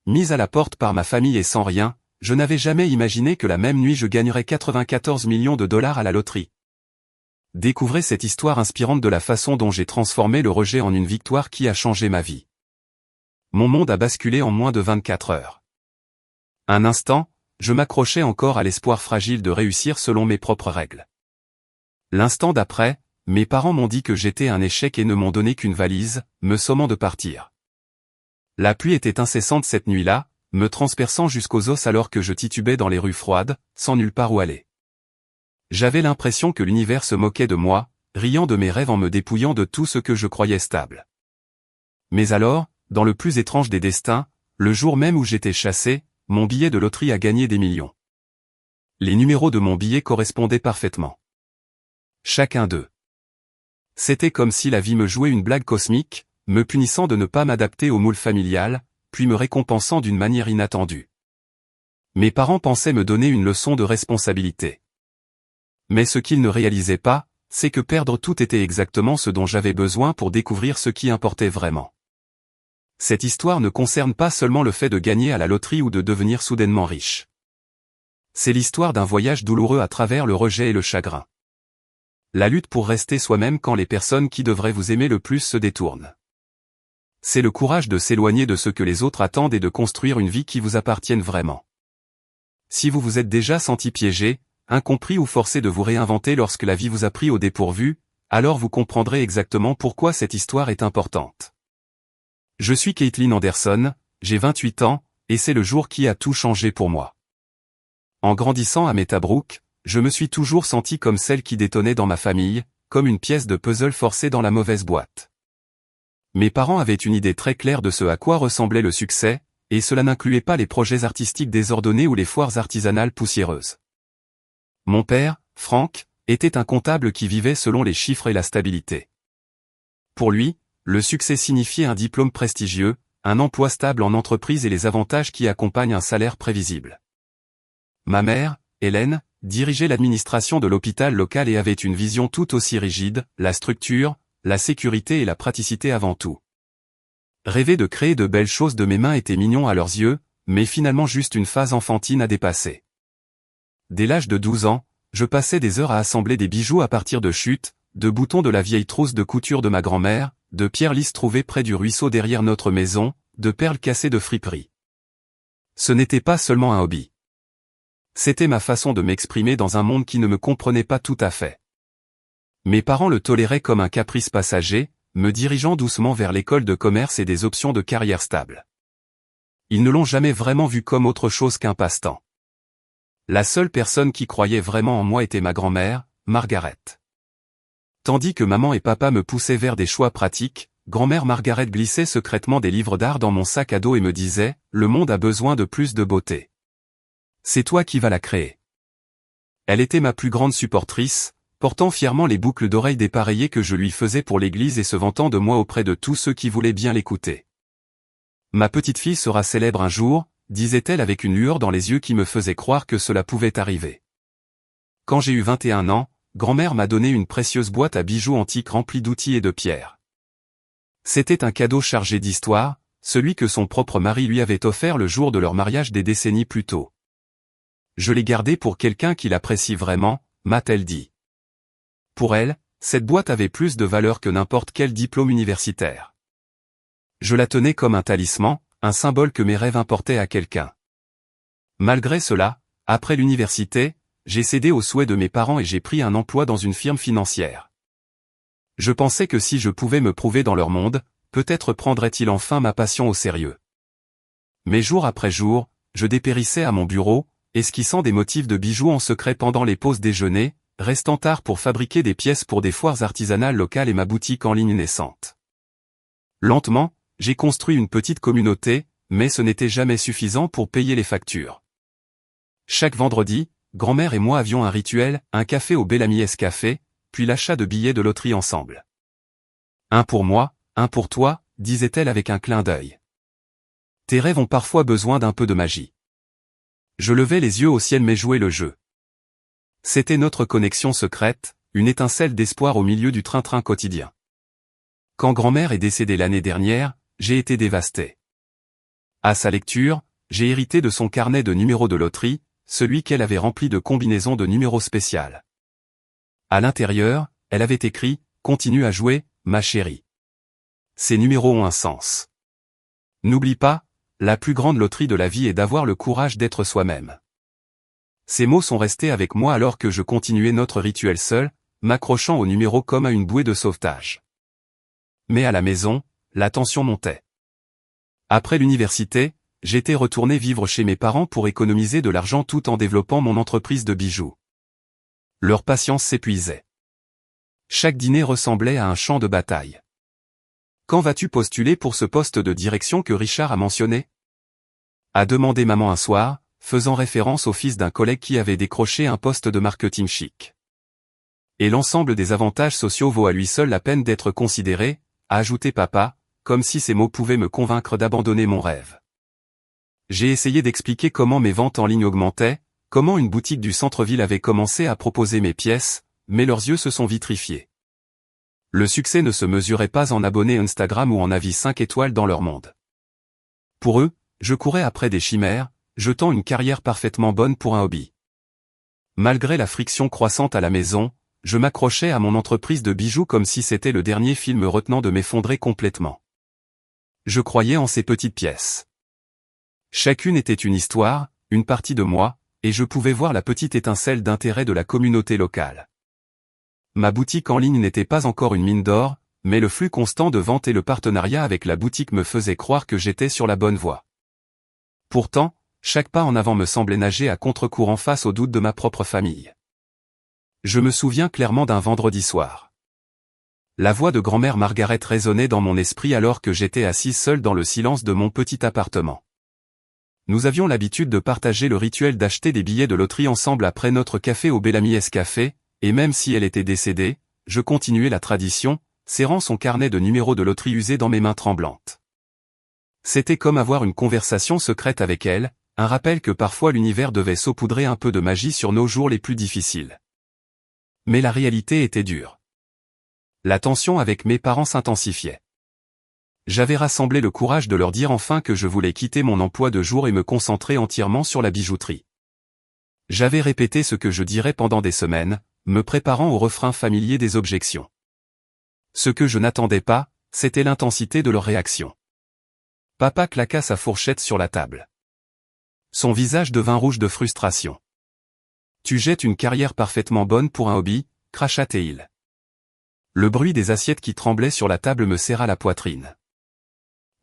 mise à la porte par ma famille et sans rien, je n'avais jamais imaginé que la même nuit je gagnerais 94 millions de dollars à la loterie. Découvrez cette histoire inspirante de la façon dont j'ai transformé le rejet en une victoire qui a changé ma vie. Mon monde a basculé en moins de 24 heures. Un instant, je m'accrochais encore à l'espoir fragile de réussir selon mes propres règles. L'instant d'après, mes parents m'ont dit que j'étais un échec et ne m'ont donné qu'une valise, me sommant de partir. La pluie était incessante cette nuit-là, me transperçant jusqu'aux os alors que je titubais dans les rues froides, sans nulle part où aller. J'avais l'impression que l'univers se moquait de moi, riant de mes rêves en me dépouillant de tout ce que je croyais stable. Mais alors, dans le plus étrange des destins, le jour même où j'étais chassé, mon billet de loterie a gagné des millions. Les numéros de mon billet correspondaient parfaitement. Chacun d'eux. C'était comme si la vie me jouait une blague cosmique, me punissant de ne pas m'adapter au moule familial, puis me récompensant d'une manière inattendue. Mes parents pensaient me donner une leçon de responsabilité. Mais ce qu'ils ne réalisaient pas, c'est que perdre tout était exactement ce dont j'avais besoin pour découvrir ce qui importait vraiment. Cette histoire ne concerne pas seulement le fait de gagner à la loterie ou de devenir soudainement riche. C'est l'histoire d'un voyage douloureux à travers le rejet et le chagrin. La lutte pour rester soi-même quand les personnes qui devraient vous aimer le plus se détournent. C'est le courage de s'éloigner de ce que les autres attendent et de construire une vie qui vous appartienne vraiment. Si vous vous êtes déjà senti piégé, incompris ou forcé de vous réinventer lorsque la vie vous a pris au dépourvu, alors vous comprendrez exactement pourquoi cette histoire est importante. Je suis Caitlin Anderson, j'ai 28 ans, et c'est le jour qui a tout changé pour moi. En grandissant à Metabrook, je me suis toujours senti comme celle qui détonnait dans ma famille, comme une pièce de puzzle forcée dans la mauvaise boîte. Mes parents avaient une idée très claire de ce à quoi ressemblait le succès, et cela n'incluait pas les projets artistiques désordonnés ou les foires artisanales poussiéreuses. Mon père, Frank, était un comptable qui vivait selon les chiffres et la stabilité. Pour lui, le succès signifiait un diplôme prestigieux, un emploi stable en entreprise et les avantages qui accompagnent un salaire prévisible. Ma mère, Hélène, dirigeait l'administration de l'hôpital local et avait une vision tout aussi rigide, la structure, la sécurité et la praticité avant tout. Rêver de créer de belles choses de mes mains était mignon à leurs yeux, mais finalement juste une phase enfantine à dépasser. Dès l'âge de 12 ans, je passais des heures à assembler des bijoux à partir de chutes, de boutons de la vieille trousse de couture de ma grand-mère, de pierres lisses trouvées près du ruisseau derrière notre maison, de perles cassées de friperie. Ce n'était pas seulement un hobby. C'était ma façon de m'exprimer dans un monde qui ne me comprenait pas tout à fait. Mes parents le toléraient comme un caprice passager, me dirigeant doucement vers l'école de commerce et des options de carrière stables. Ils ne l'ont jamais vraiment vu comme autre chose qu'un passe-temps. La seule personne qui croyait vraiment en moi était ma grand-mère, Margaret. Tandis que maman et papa me poussaient vers des choix pratiques, grand-mère Margaret glissait secrètement des livres d'art dans mon sac à dos et me disait « Le monde a besoin de plus de beauté. C'est toi qui vas la créer. » Elle était ma plus grande supportrice, portant fièrement les boucles d'oreilles dépareillées que je lui faisais pour l'église et se vantant de moi auprès de tous ceux qui voulaient bien l'écouter. « Ma petite fille sera célèbre un jour », disait-elle avec une lueur dans les yeux qui me faisait croire que cela pouvait arriver. Quand j'ai eu 21 ans, grand-mère m'a donné une précieuse boîte à bijoux antiques remplie d'outils et de pierres. C'était un cadeau chargé d'histoire, celui que son propre mari lui avait offert le jour de leur mariage des décennies plus tôt. Je l'ai gardé pour quelqu'un qui l'apprécie vraiment, m'a-t-elle dit. Pour elle, cette boîte avait plus de valeur que n'importe quel diplôme universitaire. Je la tenais comme un talisman, un symbole que mes rêves importaient à quelqu'un. Malgré cela, après l'université, j'ai cédé aux souhaits de mes parents et j'ai pris un emploi dans une firme financière. Je pensais que si je pouvais me prouver dans leur monde, peut-être prendraient-ils enfin ma passion au sérieux. Mais jour après jour, je dépérissais à mon bureau, esquissant des motifs de bijoux en secret pendant les pauses déjeuner, restant tard pour fabriquer des pièces pour des foires artisanales locales et ma boutique en ligne naissante. Lentement, j'ai construit une petite communauté, mais ce n'était jamais suffisant pour payer les factures. Chaque vendredi, grand-mère et moi avions un rituel, un café au Bellamy's Café, puis l'achat de billets de loterie ensemble. Un pour moi, un pour toi, disait-elle avec un clin d'œil. Tes rêves ont parfois besoin d'un peu de magie. Je levai les yeux au ciel mais jouais le jeu. C'était notre connexion secrète, une étincelle d'espoir au milieu du train-train quotidien. Quand grand-mère est décédée l'année dernière, j'ai été dévasté. À sa lecture, j'ai hérité de son carnet de numéros de loterie, celui qu'elle avait rempli de combinaisons de numéros spéciales. À l'intérieur, elle avait écrit « Continue à jouer, ma chérie. Ces numéros ont un sens. N'oublie pas, la plus grande loterie de la vie est d'avoir le courage d'être soi-même. » Ces mots sont restés avec moi alors que je continuais notre rituel seul, m'accrochant au numéro comme à une bouée de sauvetage. Mais à la maison, la tension montait. Après l'université, j'étais retourné vivre chez mes parents pour économiser de l'argent tout en développant mon entreprise de bijoux. Leur patience s'épuisait. Chaque dîner ressemblait à un champ de bataille. Quand vas-tu postuler pour ce poste de direction que Richard a mentionné? A demandé maman un soir, faisant référence au fils d'un collègue qui avait décroché un poste de marketing chic. Et l'ensemble des avantages sociaux vaut à lui seul la peine d'être considéré, a ajouté papa, comme si ces mots pouvaient me convaincre d'abandonner mon rêve. J'ai essayé d'expliquer comment mes ventes en ligne augmentaient, comment une boutique du centre-ville avait commencé à proposer mes pièces, mais leurs yeux se sont vitrifiés. Le succès ne se mesurait pas en abonnés Instagram ou en avis 5 étoiles dans leur monde. Pour eux, je courais après des chimères, jetant une carrière parfaitement bonne pour un hobby. Malgré la friction croissante à la maison, je m'accrochais à mon entreprise de bijoux comme si c'était le dernier film retenant de m'effondrer complètement. Je croyais en ces petites pièces. Chacune était une histoire, une partie de moi, et je pouvais voir la petite étincelle d'intérêt de la communauté locale. Ma boutique en ligne n'était pas encore une mine d'or, mais le flux constant de ventes et le partenariat avec la boutique me faisaient croire que j'étais sur la bonne voie. Pourtant, chaque pas en avant me semblait nager à contre-courant face aux doutes de ma propre famille. Je me souviens clairement d'un vendredi soir. La voix de grand-mère Margaret résonnait dans mon esprit alors que j'étais assis seul dans le silence de mon petit appartement. Nous avions l'habitude de partager le rituel d'acheter des billets de loterie ensemble après notre café au Bellamy's Café, et même si elle était décédée, je continuais la tradition, serrant son carnet de numéros de loterie usé dans mes mains tremblantes. C'était comme avoir une conversation secrète avec elle, un rappel que parfois l'univers devait saupoudrer un peu de magie sur nos jours les plus difficiles. Mais la réalité était dure. La tension avec mes parents s'intensifiait. J'avais rassemblé le courage de leur dire enfin que je voulais quitter mon emploi de jour et me concentrer entièrement sur la bijouterie. J'avais répété ce que je dirais pendant des semaines, me préparant au refrain familier des objections. Ce que je n'attendais pas, c'était l'intensité de leur réaction. Papa claqua sa fourchette sur la table. Son visage devint rouge de frustration. « Tu jettes une carrière parfaitement bonne pour un hobby », cracha-t-il. Le bruit des assiettes qui tremblaient sur la table me serra la poitrine.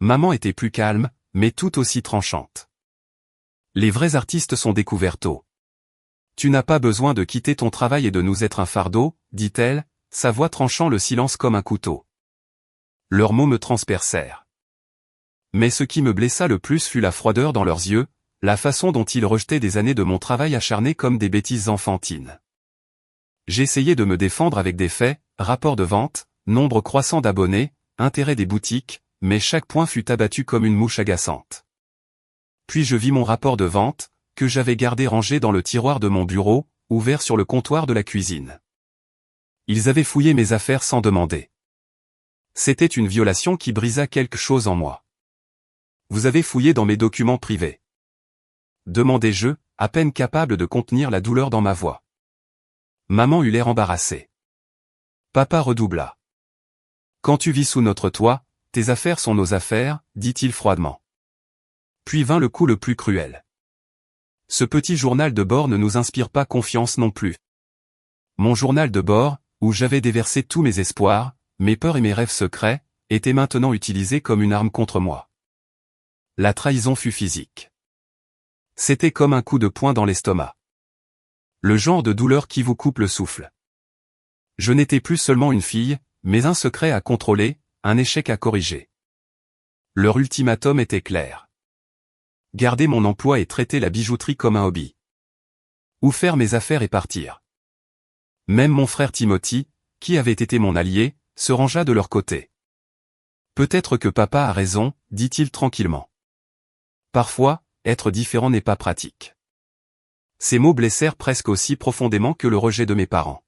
Maman était plus calme, mais tout aussi tranchante. Les vrais artistes sont découverts tôt. Tu n'as pas besoin de quitter ton travail et de nous être un fardeau, dit-elle, sa voix tranchant le silence comme un couteau. Leurs mots me transpercèrent. Mais ce qui me blessa le plus fut la froideur dans leurs yeux, la façon dont ils rejetaient des années de mon travail acharné comme des bêtises enfantines. J'essayais de me défendre avec des faits, rapports de vente, nombre croissant d'abonnés, intérêt des boutiques, mais chaque point fut abattu comme une mouche agaçante. Puis je vis mon rapport de vente, que j'avais gardé rangé dans le tiroir de mon bureau, ouvert sur le comptoir de la cuisine. Ils avaient fouillé mes affaires sans demander. C'était une violation qui brisa quelque chose en moi. Vous avez fouillé dans mes documents privés. Demandai-je, à peine capable de contenir la douleur dans ma voix. Maman eut l'air embarrassée. Papa redoubla. Quand tu vis sous notre toit, tes affaires sont nos affaires, dit-il froidement. Puis vint le coup le plus cruel. Ce petit journal de bord ne nous inspire pas confiance non plus. Mon journal de bord, où j'avais déversé tous mes espoirs, mes peurs et mes rêves secrets, était maintenant utilisé comme une arme contre moi. La trahison fut physique. C'était comme un coup de poing dans l'estomac. Le genre de douleur qui vous coupe le souffle. Je n'étais plus seulement une fille, mais un secret à contrôler, un échec à corriger. Leur ultimatum était clair. Garder mon emploi et traiter la bijouterie comme un hobby. Ou faire mes affaires et partir. Même mon frère Timothy, qui avait été mon allié, se rangea de leur côté. Peut-être que papa a raison, dit-il tranquillement. Parfois, être différent n'est pas pratique. Ces mots blessèrent presque aussi profondément que le rejet de mes parents.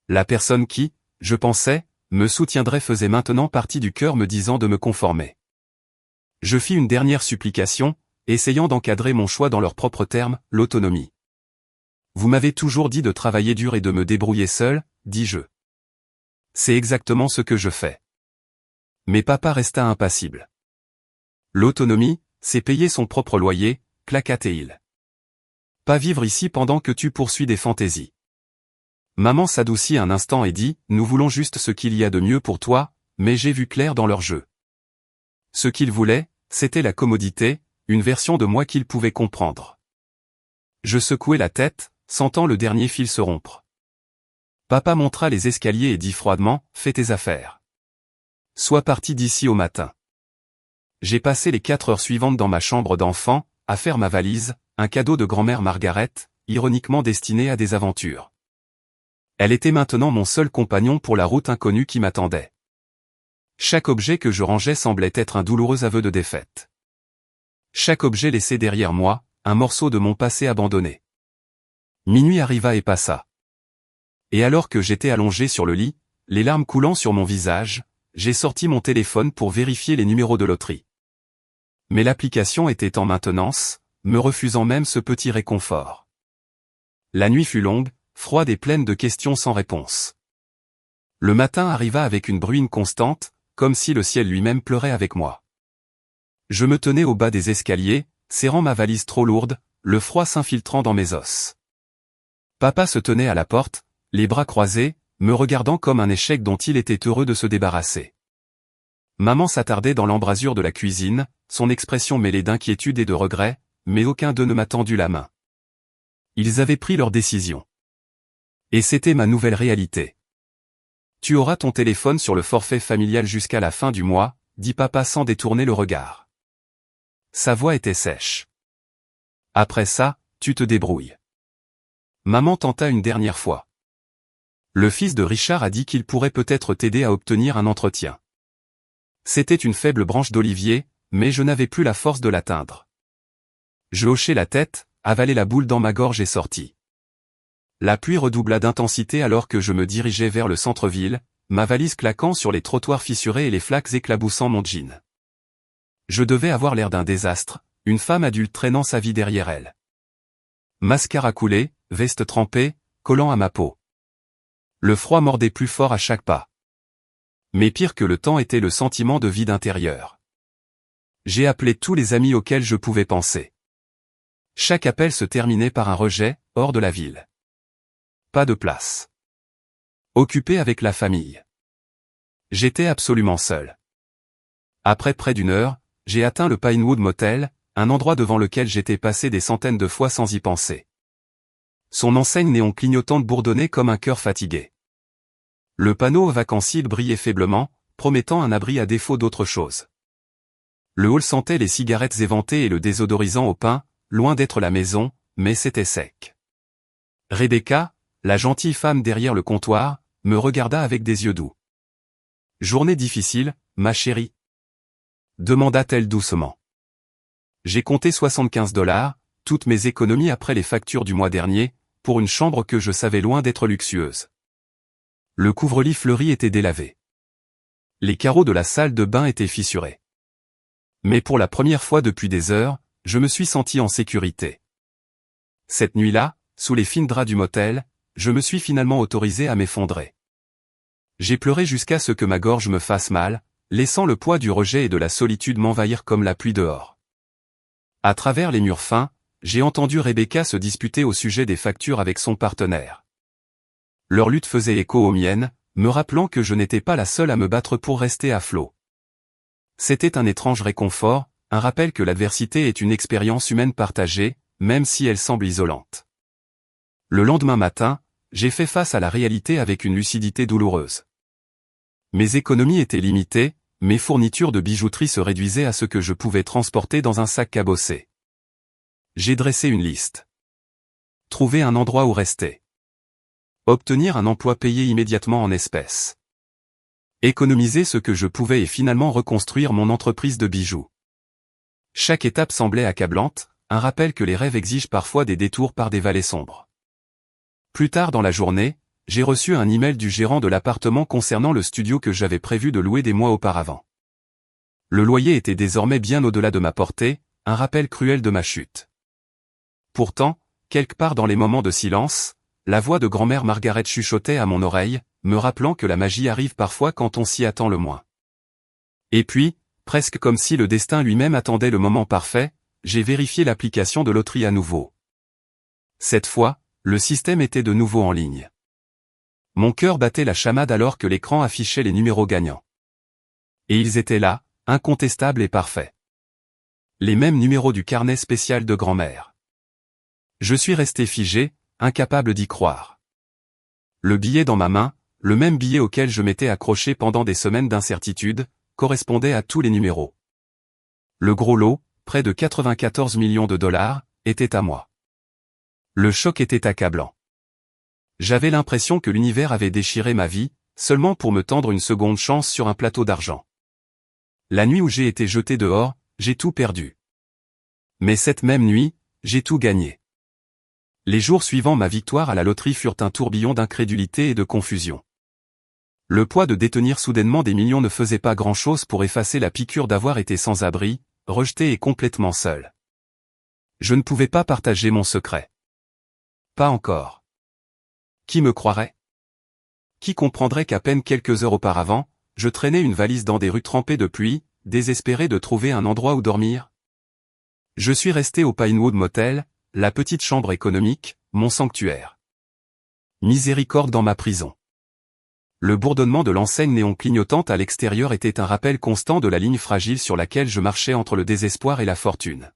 La personne qui, je pensais, me soutiendrait faisait maintenant partie du cœur me disant de me conformer. Je fis une dernière supplication, essayant d'encadrer mon choix dans leurs propres termes, l'autonomie. Vous m'avez toujours dit de travailler dur et de me débrouiller seul, dis-je. C'est exactement ce que je fais. Mais papa resta impassible. L'autonomie, c'est payer son propre loyer, claqua-t-il. Pas vivre ici pendant que tu poursuis des fantaisies. Maman s'adoucit un instant et dit, nous voulons juste ce qu'il y a de mieux pour toi, mais j'ai vu clair dans leur jeu. Ce qu'ils voulaient, c'était la commodité, une version de moi qu'ils pouvaient comprendre. Je secouai la tête, sentant le dernier fil se rompre. Papa montra les escaliers et dit froidement, fais tes affaires. Sois parti d'ici au matin. J'ai passé les 4 heures suivantes dans ma chambre d'enfant, à faire ma valise, un cadeau de grand-mère Margaret, ironiquement destiné à des aventures. Elle était maintenant mon seul compagnon pour la route inconnue qui m'attendait. Chaque objet que je rangeais semblait être un douloureux aveu de défaite. Chaque objet laissait derrière moi, un morceau de mon passé abandonné. Minuit arriva et passa. Et alors que j'étais allongé sur le lit, les larmes coulant sur mon visage, j'ai sorti mon téléphone pour vérifier les numéros de loterie. Mais l'application était en maintenance, me refusant même ce petit réconfort. La nuit fut longue, froide et pleine de questions sans réponse. Le matin arriva avec une bruine constante, comme si le ciel lui-même pleurait avec moi. Je me tenais au bas des escaliers, serrant ma valise trop lourde, le froid s'infiltrant dans mes os. Papa se tenait à la porte, les bras croisés, me regardant comme un échec dont il était heureux de se débarrasser. Maman s'attardait dans l'embrasure de la cuisine, son expression mêlée d'inquiétude et de regret, mais aucun d'eux ne m'a tendu la main. Ils avaient pris leur décision. Et c'était ma nouvelle réalité. Tu auras ton téléphone sur le forfait familial jusqu'à la fin du mois, dit papa sans détourner le regard. Sa voix était sèche. Après ça, tu te débrouilles. Maman tenta une dernière fois. Le fils de Richard a dit qu'il pourrait peut-être t'aider à obtenir un entretien. C'était une faible branche d'olivier, mais je n'avais plus la force de l'atteindre. Je hochai la tête, avalai la boule dans ma gorge et sortis. La pluie redoubla d'intensité alors que je me dirigeais vers le centre-ville, ma valise claquant sur les trottoirs fissurés et les flaques éclaboussant mon jean. Je devais avoir l'air d'un désastre, une femme adulte traînant sa vie derrière elle. Mascara coulé, veste trempée, collant à ma peau. Le froid mordait plus fort à chaque pas. Mais pire que le temps était le sentiment de vide intérieur. J'ai appelé tous les amis auxquels je pouvais penser. Chaque appel se terminait par un rejet, hors de la ville. Pas de place. Occupé avec la famille. J'étais absolument seul. Après près d'une heure, j'ai atteint le Pinewood Motel, un endroit devant lequel j'étais passé des centaines de fois sans y penser. Son enseigne néon clignotante bourdonnait comme un cœur fatigué. Le panneau vacancier brillait faiblement, promettant un abri à défaut d'autre chose. Le hall sentait les cigarettes éventées et le désodorisant au pain, loin d'être la maison, mais c'était sec. Rebecca, la gentille femme derrière le comptoir, me regarda avec des yeux doux. « Journée difficile, ma chérie ?» demanda-t-elle doucement. J'ai compté 75 $, toutes mes économies après les factures du mois dernier, pour une chambre que je savais loin d'être luxueuse. Le couvre-lit fleuri était délavé. Les carreaux de la salle de bain étaient fissurés. Mais pour la première fois depuis des heures, je me suis senti en sécurité. Cette nuit-là, sous les fines draps du motel, je me suis finalement autorisé à m'effondrer. J'ai pleuré jusqu'à ce que ma gorge me fasse mal, laissant le poids du rejet et de la solitude m'envahir comme la pluie dehors. À travers les murs fins, j'ai entendu Rebecca se disputer au sujet des factures avec son partenaire. Leur lutte faisait écho aux miennes, me rappelant que je n'étais pas la seule à me battre pour rester à flot. C'était un étrange réconfort, un rappel que l'adversité est une expérience humaine partagée, même si elle semble isolante. Le lendemain matin, j'ai fait face à la réalité avec une lucidité douloureuse. Mes économies étaient limitées, mes fournitures de bijouterie se réduisaient à ce que je pouvais transporter dans un sac cabossé. J'ai dressé une liste. Trouver un endroit où rester. Obtenir un emploi payé immédiatement en espèces. Économiser ce que je pouvais et finalement reconstruire mon entreprise de bijoux. Chaque étape semblait accablante, un rappel que les rêves exigent parfois des détours par des vallées sombres. Plus tard dans la journée, j'ai reçu un email du gérant de l'appartement concernant le studio que j'avais prévu de louer des mois auparavant. Le loyer était désormais bien au-delà de ma portée, un rappel cruel de ma chute. Pourtant, quelque part dans les moments de silence, la voix de grand-mère Margaret chuchotait à mon oreille, me rappelant que la magie arrive parfois quand on s'y attend le moins. Et puis, presque comme si le destin lui-même attendait le moment parfait, j'ai vérifié l'application de loterie à nouveau. Cette fois, le système était de nouveau en ligne. Mon cœur battait la chamade alors que l'écran affichait les numéros gagnants. Et ils étaient là, incontestables et parfaits. Les mêmes numéros du carnet spécial de grand-mère. Je suis resté figé, incapable d'y croire. Le billet dans ma main, le même billet auquel je m'étais accroché pendant des semaines d'incertitude, correspondait à tous les numéros. Le gros lot, près de 94 millions de dollars, était à moi. Le choc était accablant. J'avais l'impression que l'univers avait déchiré ma vie, seulement pour me tendre une seconde chance sur un plateau d'argent. La nuit où j'ai été jeté dehors, j'ai tout perdu. Mais cette même nuit, j'ai tout gagné. Les jours suivant ma victoire à la loterie furent un tourbillon d'incrédulité et de confusion. Le poids de détenir soudainement des millions ne faisait pas grand-chose pour effacer la piqûre d'avoir été sans abri, rejeté et complètement seul. Je ne pouvais pas partager mon secret. Pas encore. Qui me croirait? Qui comprendrait qu'à peine quelques heures auparavant, je traînais une valise dans des rues trempées de pluie, désespéré de trouver un endroit où dormir? Je suis resté au Pinewood Motel, la petite chambre économique, mon sanctuaire. Miséricorde dans ma prison. Le bourdonnement de l'enseigne néon clignotante à l'extérieur était un rappel constant de la ligne fragile sur laquelle je marchais entre le désespoir et la fortune.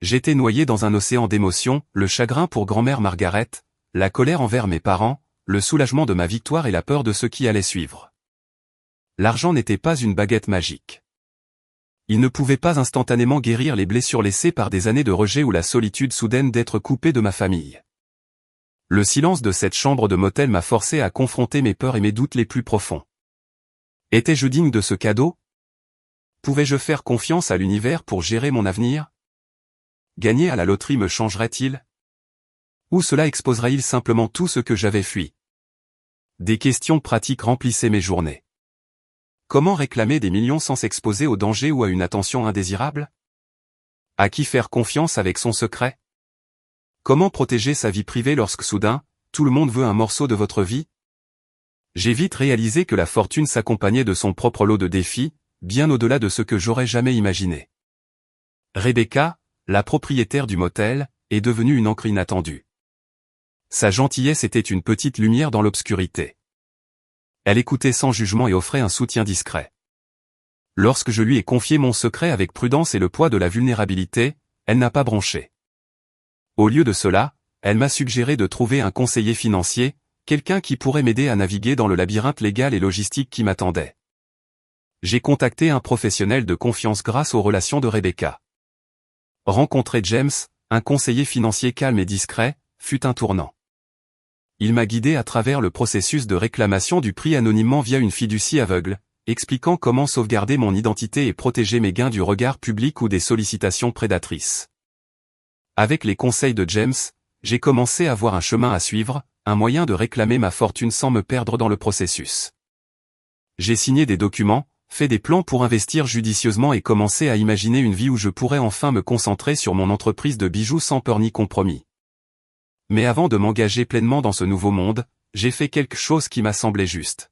J'étais noyé dans un océan d'émotions, le chagrin pour grand-mère Margaret, la colère envers mes parents, le soulagement de ma victoire et la peur de ce qui allait suivre. L'argent n'était pas une baguette magique. Il ne pouvait pas instantanément guérir les blessures laissées par des années de rejet ou la solitude soudaine d'être coupé de ma famille. Le silence de cette chambre de motel m'a forcé à confronter mes peurs et mes doutes les plus profonds. Étais-je digne de ce cadeau? Pouvais-je faire confiance à l'univers pour gérer mon avenir? Gagner à la loterie me changerait-il? Ou cela exposerait-il simplement tout ce que j'avais fui? Des questions pratiques remplissaient mes journées. Comment réclamer des millions sans s'exposer au danger ou à une attention indésirable? À qui faire confiance avec son secret? Comment protéger sa vie privée lorsque soudain, tout le monde veut un morceau de votre vie? J'ai vite réalisé que la fortune s'accompagnait de son propre lot de défis, bien au-delà de ce que j'aurais jamais imaginé. Rebecca, la propriétaire du motel, est devenue une encre inattendue. Sa gentillesse était une petite lumière dans l'obscurité. Elle écoutait sans jugement et offrait un soutien discret. Lorsque je lui ai confié mon secret avec prudence et le poids de la vulnérabilité, elle n'a pas bronché. Au lieu de cela, elle m'a suggéré de trouver un conseiller financier, quelqu'un qui pourrait m'aider à naviguer dans le labyrinthe légal et logistique qui m'attendait. J'ai contacté un professionnel de confiance grâce aux relations de Rebecca. Rencontrer James, un conseiller financier calme et discret, fut un tournant. Il m'a guidé à travers le processus de réclamation du prix anonymement via une fiducie aveugle, expliquant comment sauvegarder mon identité et protéger mes gains du regard public ou des sollicitations prédatrices. Avec les conseils de James, j'ai commencé à voir un chemin à suivre, un moyen de réclamer ma fortune sans me perdre dans le processus. J'ai signé des documents, fait des plans pour investir judicieusement et commencé à imaginer une vie où je pourrais enfin me concentrer sur mon entreprise de bijoux sans peur ni compromis. Mais avant de m'engager pleinement dans ce nouveau monde, j'ai fait quelque chose qui m'a semblé juste.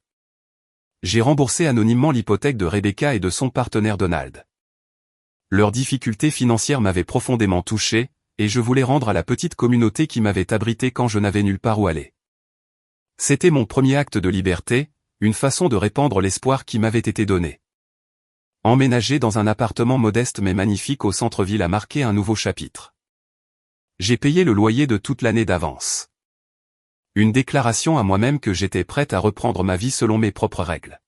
J'ai remboursé anonymement l'hypothèque de Rebecca et de son partenaire Donald. Leurs difficultés financières m'avaient profondément touché, et je voulais rendre à la petite communauté qui m'avait abrité quand je n'avais nulle part où aller. C'était mon premier acte de liberté, une façon de répandre l'espoir qui m'avait été donné. Emménager dans un appartement modeste mais magnifique au centre-ville a marqué un nouveau chapitre. J'ai payé le loyer de toute l'année d'avance. Une déclaration à moi-même que j'étais prête à reprendre ma vie selon mes propres règles.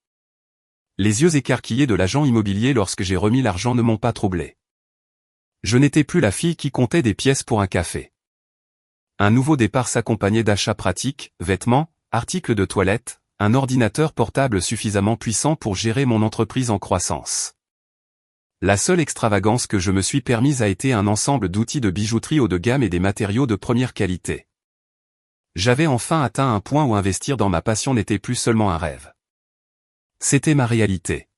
Les yeux écarquillés de l'agent immobilier lorsque j'ai remis l'argent ne m'ont pas troublé. Je n'étais plus la fille qui comptait des pièces pour un café. Un nouveau départ s'accompagnait d'achats pratiques, vêtements, articles de toilette, un ordinateur portable suffisamment puissant pour gérer mon entreprise en croissance. La seule extravagance que je me suis permise a été un ensemble d'outils de bijouterie haut de gamme et des matériaux de première qualité. J'avais enfin atteint un point où investir dans ma passion n'était plus seulement un rêve. C'était ma réalité.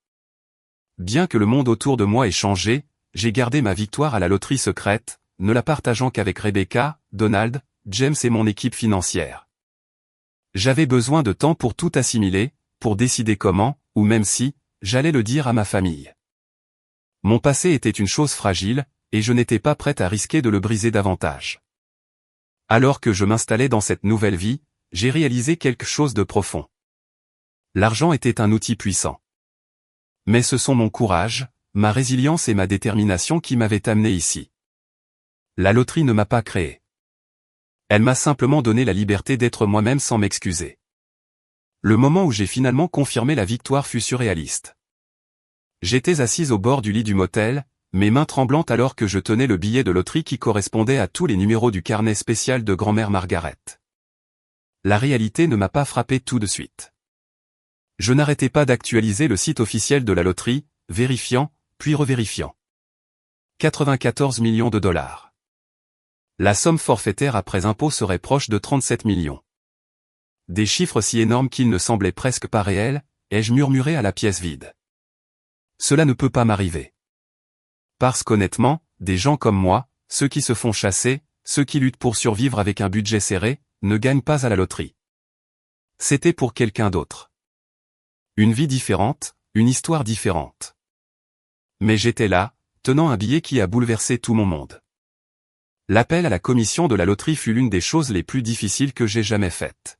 Bien que le monde autour de moi ait changé, j'ai gardé ma victoire à la loterie secrète, ne la partageant qu'avec Rebecca, Donald, James et mon équipe financière. J'avais besoin de temps pour tout assimiler, pour décider comment, ou même si, j'allais le dire à ma famille. Mon passé était une chose fragile, et je n'étais pas prête à risquer de le briser davantage. Alors que je m'installais dans cette nouvelle vie, j'ai réalisé quelque chose de profond. L'argent était un outil puissant. Mais ce sont mon courage, ma résilience et ma détermination qui m'avaient amené ici. La loterie ne m'a pas créé. Elle m'a simplement donné la liberté d'être moi-même sans m'excuser. Le moment où j'ai finalement confirmé la victoire fut surréaliste. J'étais assise au bord du lit du motel, mes mains tremblantes alors que je tenais le billet de loterie qui correspondait à tous les numéros du carnet spécial de grand-mère Margaret. La réalité ne m'a pas frappé tout de suite. Je n'arrêtais pas d'actualiser le site officiel de la loterie, vérifiant, puis revérifiant. 94 millions de dollars. La somme forfaitaire après impôt serait proche de 37 millions. Des chiffres si énormes qu'ils ne semblaient presque pas réels, ai-je murmuré à la pièce vide. Cela ne peut pas m'arriver. Parce qu'honnêtement, des gens comme moi, ceux qui se font chasser, ceux qui luttent pour survivre avec un budget serré, ne gagnent pas à la loterie. C'était pour quelqu'un d'autre. Une vie différente, une histoire différente. Mais j'étais là, tenant un billet qui a bouleversé tout mon monde. L'appel à la commission de la loterie fut l'une des choses les plus difficiles que j'ai jamais faites.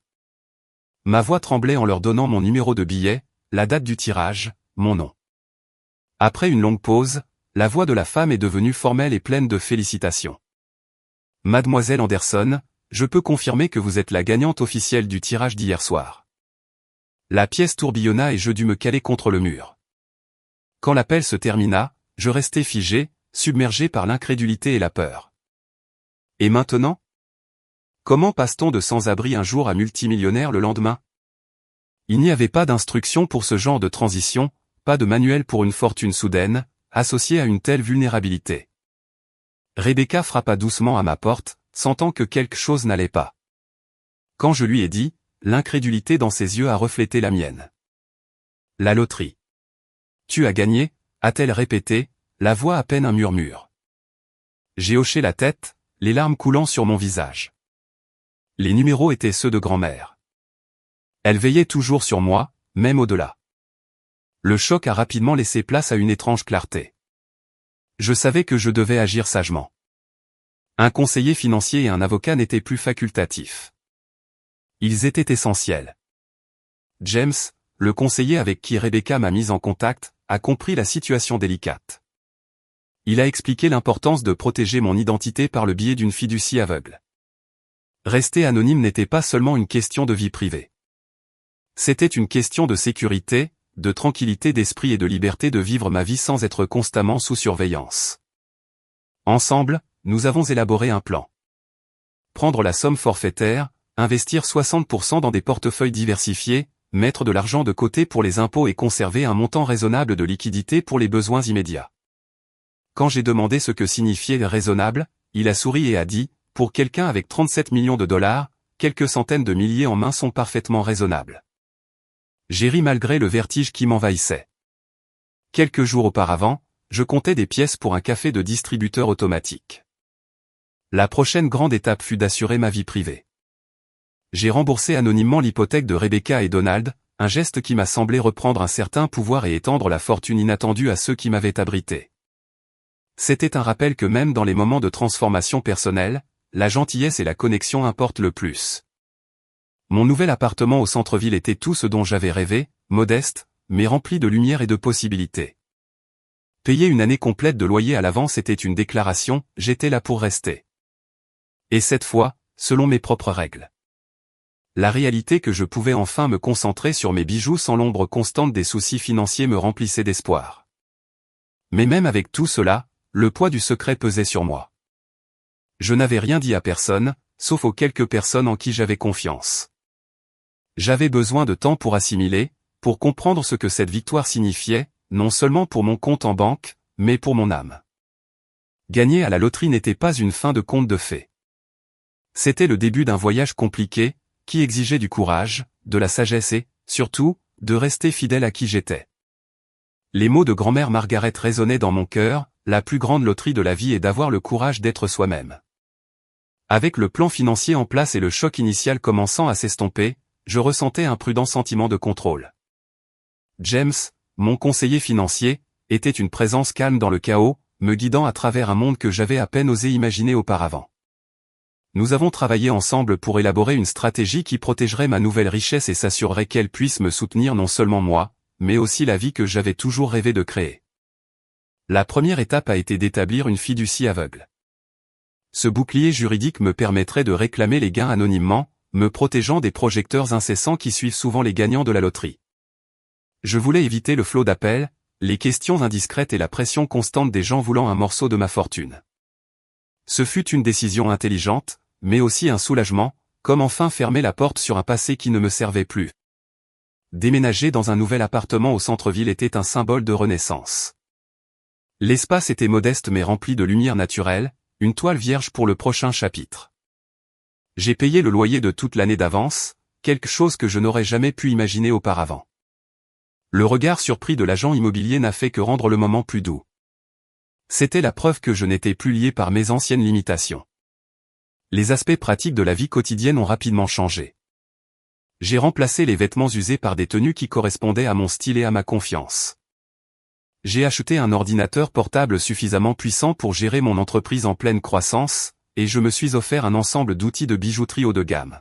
Ma voix tremblait en leur donnant mon numéro de billet, la date du tirage, mon nom. Après une longue pause, la voix de la femme est devenue formelle et pleine de félicitations. Mademoiselle Anderson, je peux confirmer que vous êtes la gagnante officielle du tirage d'hier soir. La pièce tourbillonna et je dus me caler contre le mur. Quand l'appel se termina, je restai figé, submergé par l'incrédulité et la peur. Et maintenant? Comment passe-t-on de sans-abri un jour à multimillionnaire le lendemain? Il n'y avait pas d'instruction pour ce genre de transition, pas de manuel pour une fortune soudaine, associée à une telle vulnérabilité. Rebecca frappa doucement à ma porte, sentant que quelque chose n'allait pas. Quand je lui ai dit, l'incrédulité dans ses yeux a reflété la mienne. La loterie. Tu as gagné, a-t-elle répété, la voix à peine un murmure. J'ai hoché la tête, les larmes coulant sur mon visage. Les numéros étaient ceux de grand-mère. Elle veillait toujours sur moi, même au-delà. Le choc a rapidement laissé place à une étrange clarté. Je savais que je devais agir sagement. Un conseiller financier et un avocat n'étaient plus facultatifs. Ils étaient essentiels. James, le conseiller avec qui Rebecca m'a mis en contact, a compris la situation délicate. Il a expliqué l'importance de protéger mon identité par le biais d'une fiducie aveugle. Rester anonyme n'était pas seulement une question de vie privée. C'était une question de sécurité, de tranquillité d'esprit et de liberté de vivre ma vie sans être constamment sous surveillance. Ensemble, nous avons élaboré un plan. Prendre la somme forfaitaire, investir 60% dans des portefeuilles diversifiés, mettre de l'argent de côté pour les impôts et conserver un montant raisonnable de liquidité pour les besoins immédiats. Quand j'ai demandé ce que signifiait raisonnable, il a souri et a dit, pour quelqu'un avec 37 millions de dollars, quelques centaines de milliers en main sont parfaitement raisonnables. J'ai ri malgré le vertige qui m'envahissait. Quelques jours auparavant, je comptais des pièces pour un café de distributeur automatique. La prochaine grande étape fut d'assurer ma vie privée. J'ai remboursé anonymement l'hypothèque de Rebecca et Donald, un geste qui m'a semblé reprendre un certain pouvoir et étendre la fortune inattendue à ceux qui m'avaient abrité. C'était un rappel que même dans les moments de transformation personnelle, la gentillesse et la connexion importent le plus. Mon nouvel appartement au centre-ville était tout ce dont j'avais rêvé, modeste, mais rempli de lumière et de possibilités. Payer une année complète de loyer à l'avance était une déclaration, j'étais là pour rester. Et cette fois, selon mes propres règles. La réalité que je pouvais enfin me concentrer sur mes bijoux sans l'ombre constante des soucis financiers me remplissait d'espoir. Mais même avec tout cela, le poids du secret pesait sur moi. Je n'avais rien dit à personne, sauf aux quelques personnes en qui j'avais confiance. J'avais besoin de temps pour assimiler, pour comprendre ce que cette victoire signifiait, non seulement pour mon compte en banque, mais pour mon âme. Gagner à la loterie n'était pas une fin de conte de fées. C'était le début d'un voyage compliqué, qui exigeait du courage, de la sagesse et, surtout, de rester fidèle à qui j'étais. Les mots de grand-mère Margaret résonnaient dans mon cœur, la plus grande loterie de la vie est d'avoir le courage d'être soi-même. Avec le plan financier en place et le choc initial commençant à s'estomper, je ressentais un prudent sentiment de contrôle. James, mon conseiller financier, était une présence calme dans le chaos, me guidant à travers un monde que j'avais à peine osé imaginer auparavant. Nous avons travaillé ensemble pour élaborer une stratégie qui protégerait ma nouvelle richesse et s'assurerait qu'elle puisse me soutenir non seulement moi, mais aussi la vie que j'avais toujours rêvé de créer. La première étape a été d'établir une fiducie aveugle. Ce bouclier juridique me permettrait de réclamer les gains anonymement, me protégeant des projecteurs incessants qui suivent souvent les gagnants de la loterie. Je voulais éviter le flot d'appels, les questions indiscrètes et la pression constante des gens voulant un morceau de ma fortune. Ce fut une décision intelligente, mais aussi un soulagement, comme enfin fermer la porte sur un passé qui ne me servait plus. Déménager dans un nouvel appartement au centre-ville était un symbole de renaissance. L'espace était modeste mais rempli de lumière naturelle, une toile vierge pour le prochain chapitre. J'ai payé le loyer de toute l'année d'avance, quelque chose que je n'aurais jamais pu imaginer auparavant. Le regard surpris de l'agent immobilier n'a fait que rendre le moment plus doux. C'était la preuve que je n'étais plus lié par mes anciennes limitations. Les aspects pratiques de la vie quotidienne ont rapidement changé. J'ai remplacé les vêtements usés par des tenues qui correspondaient à mon style et à ma confiance. J'ai acheté un ordinateur portable suffisamment puissant pour gérer mon entreprise en pleine croissance, et je me suis offert un ensemble d'outils de bijouterie haut de gamme.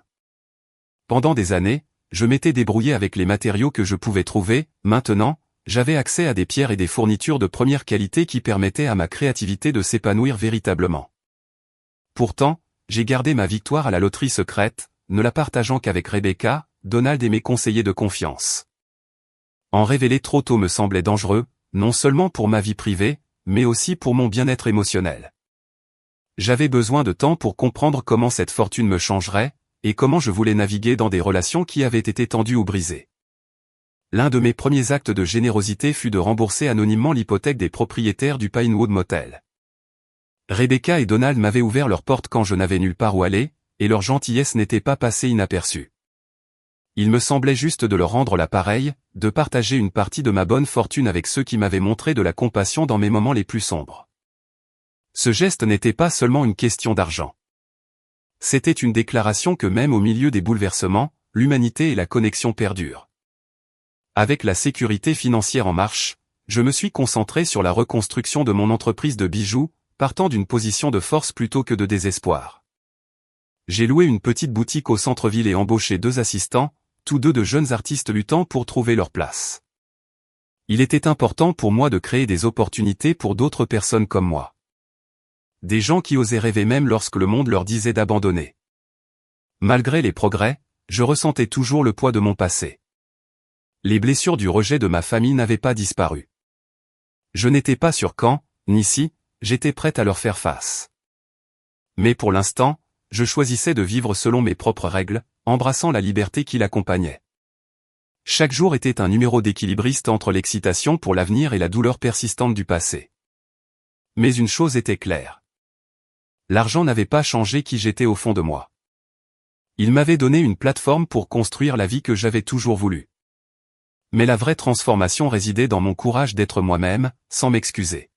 Pendant des années, je m'étais débrouillé avec les matériaux que je pouvais trouver, maintenant, j'avais accès à des pierres et des fournitures de première qualité qui permettaient à ma créativité de s'épanouir véritablement. Pourtant, j'ai gardé ma victoire à la loterie secrète, ne la partageant qu'avec Rebecca, Donald et mes conseillers de confiance. En révéler trop tôt me semblait dangereux, non seulement pour ma vie privée, mais aussi pour mon bien-être émotionnel. J'avais besoin de temps pour comprendre comment cette fortune me changerait, et comment je voulais naviguer dans des relations qui avaient été tendues ou brisées. L'un de mes premiers actes de générosité fut de rembourser anonymement l'hypothèque des propriétaires du Pinewood Motel. Rebecca et Donald m'avaient ouvert leurs portes quand je n'avais nulle part où aller, et leur gentillesse n'était pas passée inaperçue. Il me semblait juste de leur rendre l'appareil, de partager une partie de ma bonne fortune avec ceux qui m'avaient montré de la compassion dans mes moments les plus sombres. Ce geste n'était pas seulement une question d'argent. C'était une déclaration que même au milieu des bouleversements, l'humanité et la connexion perdurent. Avec la sécurité financière en marche, je me suis concentré sur la reconstruction de mon entreprise de bijoux, partant d'une position de force plutôt que de désespoir. J'ai loué une petite boutique au centre-ville et embauché 2 assistants, tous 2 de jeunes artistes luttant pour trouver leur place. Il était important pour moi de créer des opportunités pour d'autres personnes comme moi. Des gens qui osaient rêver même lorsque le monde leur disait d'abandonner. Malgré les progrès, je ressentais toujours le poids de mon passé. Les blessures du rejet de ma famille n'avaient pas disparu. Je n'étais pas sûr quand, ni si, j'étais prête à leur faire face. Mais pour l'instant, je choisissais de vivre selon mes propres règles, embrassant la liberté qui l'accompagnait. Chaque jour était un numéro d'équilibriste entre l'excitation pour l'avenir et la douleur persistante du passé. Mais une chose était claire. L'argent n'avait pas changé qui j'étais au fond de moi. Il m'avait donné une plateforme pour construire la vie que j'avais toujours voulu. Mais la vraie transformation résidait dans mon courage d'être moi-même, sans m'excuser.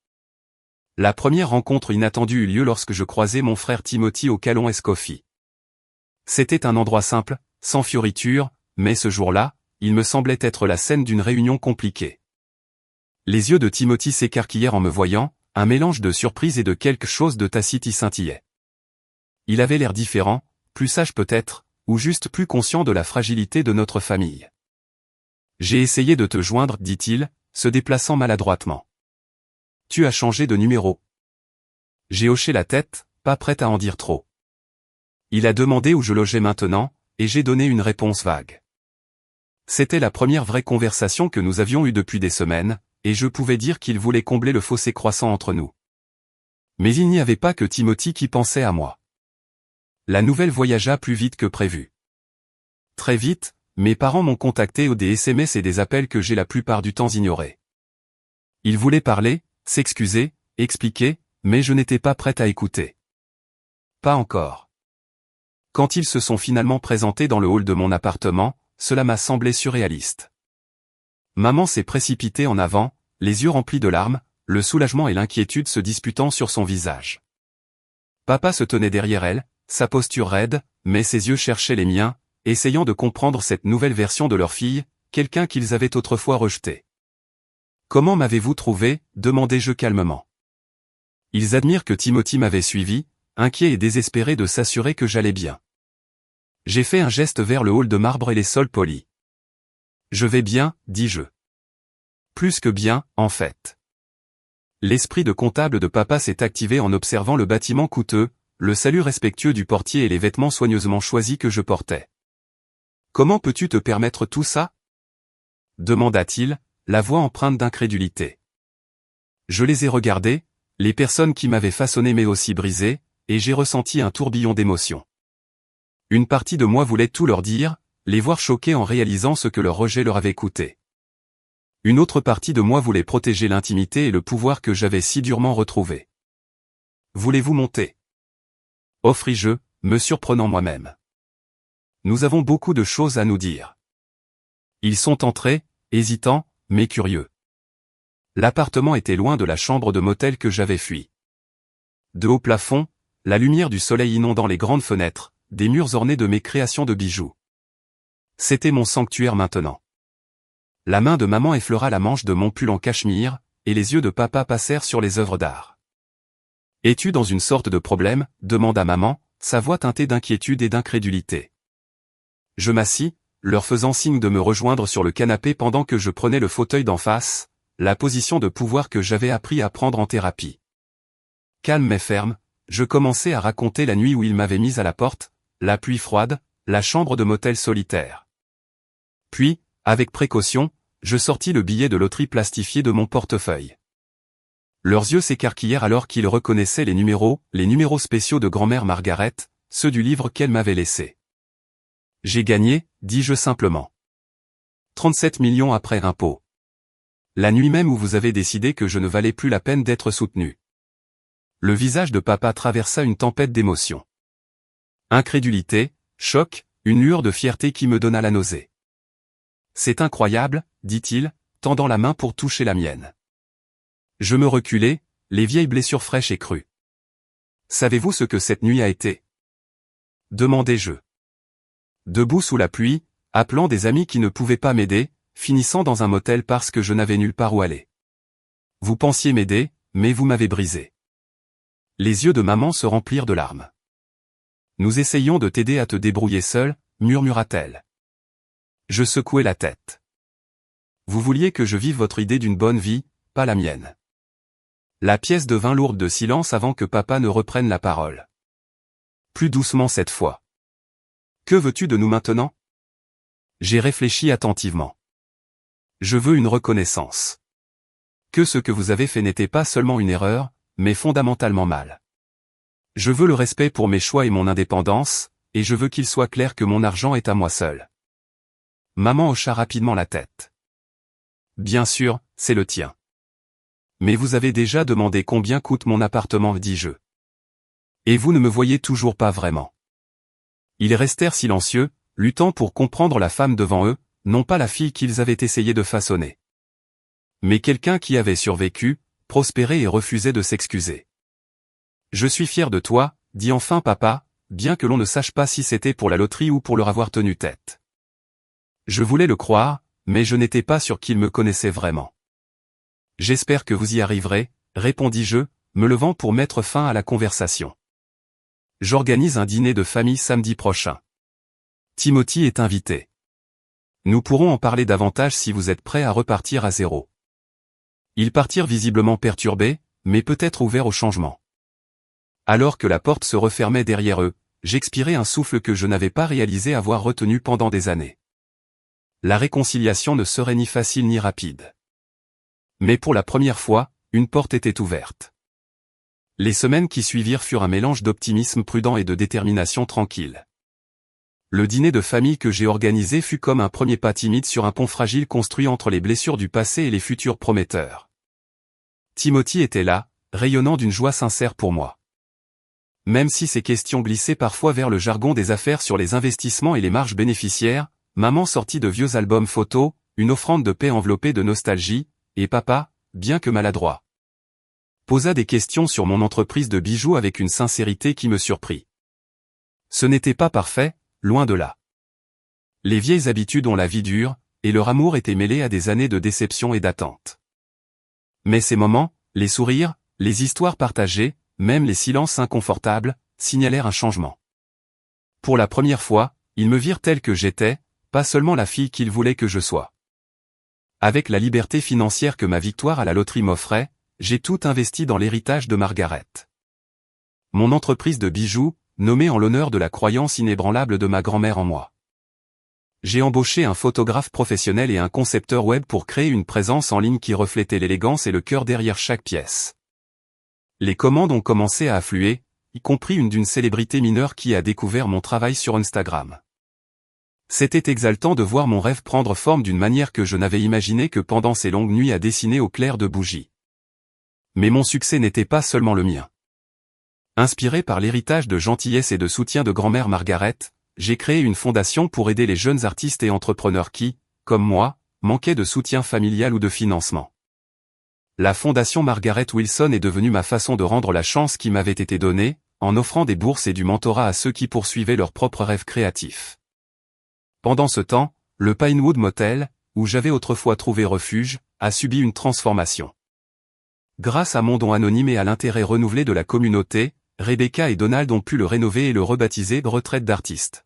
La première rencontre inattendue eut lieu lorsque je croisais mon frère Timothy au Calon-S Coffee. C'était un endroit simple, sans fioritures, mais ce jour-là, il me semblait être la scène d'une réunion compliquée. Les yeux de Timothy s'écarquillèrent en me voyant, un mélange de surprise et de quelque chose de tacite y scintillait. Il avait l'air différent, plus sage peut-être, ou juste plus conscient de la fragilité de notre famille. « J'ai essayé de te joindre, dit-il, se déplaçant maladroitement. Tu as changé de numéro. » J'ai hoché la tête, pas prête à en dire trop. Il a demandé où je logeais maintenant, et j'ai donné une réponse vague. C'était la première vraie conversation que nous avions eue depuis des semaines, et je pouvais dire qu'il voulait combler le fossé croissant entre nous. Mais il n'y avait pas que Timothy qui pensait à moi. La nouvelle voyagea plus vite que prévu. Très vite, mes parents m'ont contacté au des SMS et des appels que j'ai la plupart du temps ignorés. Ils voulaient parler, s'excuser, expliquer, mais je n'étais pas prête à écouter. Pas encore. Quand ils se sont finalement présentés dans le hall de mon appartement, cela m'a semblé surréaliste. Maman s'est précipitée en avant, les yeux remplis de larmes, le soulagement et l'inquiétude se disputant sur son visage. Papa se tenait derrière elle, sa posture raide, mais ses yeux cherchaient les miens, essayant de comprendre cette nouvelle version de leur fille, quelqu'un qu'ils avaient autrefois rejeté. « Comment m'avez-vous trouvé » demandai-je calmement. Ils admirent que Timothy m'avait suivi, inquiet et désespéré de s'assurer que j'allais bien. J'ai fait un geste vers le hall de marbre et les sols polis. « Je vais bien, dis-je. Plus que bien, en fait. » L'esprit de comptable de papa s'est activé en observant le bâtiment coûteux, le salut respectueux du portier et les vêtements soigneusement choisis que je portais. « Comment peux-tu te permettre tout ça ?» demanda-t-il, la voix empreinte d'incrédulité. Je les ai regardés, les personnes qui m'avaient façonné mais aussi brisé, et j'ai ressenti un tourbillon d'émotions. Une partie de moi voulait tout leur dire, les voir choqués en réalisant ce que leur rejet leur avait coûté. Une autre partie de moi voulait protéger l'intimité et le pouvoir que j'avais si durement retrouvé. « Voulez-vous monter ?» offris-je, me surprenant moi-même. « Nous avons beaucoup de choses à nous dire. » Ils sont entrés, hésitants, mais curieux. L'appartement était loin de la chambre de motel que j'avais fui. De haut plafond, la lumière du soleil inondant les grandes fenêtres, des murs ornés de mes créations de bijoux. C'était mon sanctuaire maintenant. La main de maman effleura la manche de mon pull en cachemire, et les yeux de papa passèrent sur les œuvres d'art. « Es-tu dans une sorte de problème ?» demanda maman, sa voix teintée d'inquiétude et d'incrédulité. Je m'assis, leur faisant signe de me rejoindre sur le canapé pendant que je prenais le fauteuil d'en face, la position de pouvoir que j'avais appris à prendre en thérapie. Calme mais ferme, je commençais à raconter la nuit où il m'avait mise à la porte, la pluie froide, la chambre de motel solitaire. Puis, avec précaution, je sortis le billet de loterie plastifié de mon portefeuille. Leurs yeux s'écarquillèrent alors qu'ils reconnaissaient les numéros spéciaux de grand-mère Margaret, ceux du livre qu'elle m'avait laissé. « J'ai gagné », dis-je simplement. 37 millions après impôt. La nuit même où vous avez décidé que je ne valais plus la peine d'être soutenu. Le visage de papa traversa une tempête d'émotions. Incrédulité, choc, une lueur de fierté qui me donna la nausée. « C'est incroyable », dit-il, tendant la main pour toucher la mienne. Je me reculai, les vieilles blessures fraîches et crues. « Savez-vous ce que cette nuit a été ?» demandai-je. Debout sous la pluie, appelant des amis qui ne pouvaient pas m'aider, finissant dans un motel parce que je n'avais nulle part où aller. Vous pensiez m'aider, mais vous m'avez brisé. Les yeux de maman se remplirent de larmes. Nous essayons de t'aider à te débrouiller seul, murmura-t-elle. Je secouai la tête. Vous vouliez que je vive votre idée d'une bonne vie, pas la mienne. La pièce devint lourde de silence avant que papa ne reprenne la parole. Plus doucement cette fois. Que veux-tu de nous maintenant ? J'ai réfléchi attentivement. Je veux une reconnaissance. Que ce que vous avez fait n'était pas seulement une erreur, mais fondamentalement mal. Je veux le respect pour mes choix et mon indépendance, et je veux qu'il soit clair que mon argent est à moi seul. Maman hocha rapidement la tête. Bien sûr, c'est le tien. Mais vous avez déjà demandé combien coûte mon appartement, dis-je. Et vous ne me voyez toujours pas vraiment. Ils restèrent silencieux, luttant pour comprendre la femme devant eux, non pas la fille qu'ils avaient essayé de façonner. Mais quelqu'un qui avait survécu, prospéré et refusait de s'excuser. Je suis fier de toi, dit enfin papa, bien que l'on ne sache pas si c'était pour la loterie ou pour leur avoir tenu tête. Je voulais le croire, mais je n'étais pas sûr qu'il me connaissait vraiment. J'espère que vous y arriverez, répondis-je, me levant pour mettre fin à la conversation. J'organise un dîner de famille samedi prochain. Timothy est invité. Nous pourrons en parler davantage si vous êtes prêts à repartir à zéro. Ils partirent visiblement perturbés, mais peut-être ouverts au changement. Alors que la porte se refermait derrière eux, j'expirai un souffle que je n'avais pas réalisé avoir retenu pendant des années. La réconciliation ne serait ni facile ni rapide. Mais pour la première fois, une porte était ouverte. Les semaines qui suivirent furent un mélange d'optimisme prudent et de détermination tranquille. Le dîner de famille que j'ai organisé fut comme un premier pas timide sur un pont fragile construit entre les blessures du passé et les futurs prometteurs. Timothy était là, rayonnant d'une joie sincère pour moi. Même si ces questions glissaient parfois vers le jargon des affaires sur les investissements et les marges bénéficiaires, maman sortit de vieux albums photos, une offrande de paix enveloppée de nostalgie, et papa, bien que maladroit. Posa des questions sur mon entreprise de bijoux avec une sincérité qui me surprit. Ce n'était pas parfait, loin de là. Les vieilles habitudes ont la vie dure, et leur amour était mêlé à des années de déception et d'attente. Mais ces moments, les sourires, les histoires partagées, même les silences inconfortables, signalèrent un changement. Pour la première fois, ils me virent tel que j'étais, pas seulement la fille qu'ils voulaient que je sois. Avec la liberté financière que ma victoire à la loterie m'offrait, j'ai tout investi dans l'héritage de Margaret. Mon entreprise de bijoux, nommée en l'honneur de la croyance inébranlable de ma grand-mère en moi. J'ai embauché un photographe professionnel et un concepteur web pour créer une présence en ligne qui reflétait l'élégance et le cœur derrière chaque pièce. Les commandes ont commencé à affluer, y compris une d'une célébrité mineure qui a découvert mon travail sur Instagram. C'était exaltant de voir mon rêve prendre forme d'une manière que je n'avais imaginé que pendant ces longues nuits à dessiner au clair de bougies. Mais mon succès n'était pas seulement le mien. Inspiré par l'héritage de gentillesse et de soutien de grand-mère Margaret, j'ai créé une fondation pour aider les jeunes artistes et entrepreneurs qui, comme moi, manquaient de soutien familial ou de financement. La fondation Margaret Wilson est devenue ma façon de rendre la chance qui m'avait été donnée, en offrant des bourses et du mentorat à ceux qui poursuivaient leurs propres rêves créatifs. Pendant ce temps, le Pinewood Motel, où j'avais autrefois trouvé refuge, a subi une transformation. Grâce à mon don anonyme et à l'intérêt renouvelé de la communauté, Rebecca et Donald ont pu le rénover et le rebaptiser Retraite d'artistes.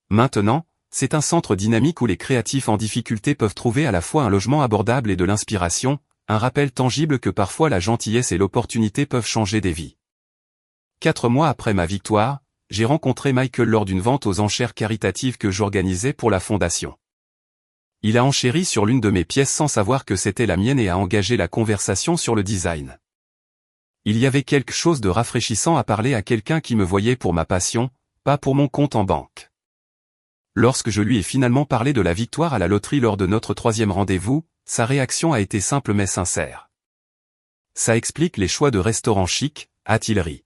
Maintenant, c'est un centre dynamique où les créatifs en difficulté peuvent trouver à la fois un logement abordable et de l'inspiration, un rappel tangible que parfois la gentillesse et l'opportunité peuvent changer des vies. 4 mois après ma victoire, j'ai rencontré Michael lors d'une vente aux enchères caritatives que j'organisais pour la fondation. Il a enchéri sur l'une de mes pièces sans savoir que c'était la mienne et a engagé la conversation sur le design. Il y avait quelque chose de rafraîchissant à parler à quelqu'un qui me voyait pour ma passion, pas pour mon compte en banque. Lorsque je lui ai finalement parlé de la victoire à la loterie lors de notre 3e rendez-vous, sa réaction a été simple mais sincère. Ça explique les choix de restaurants chics, a-t-il ri.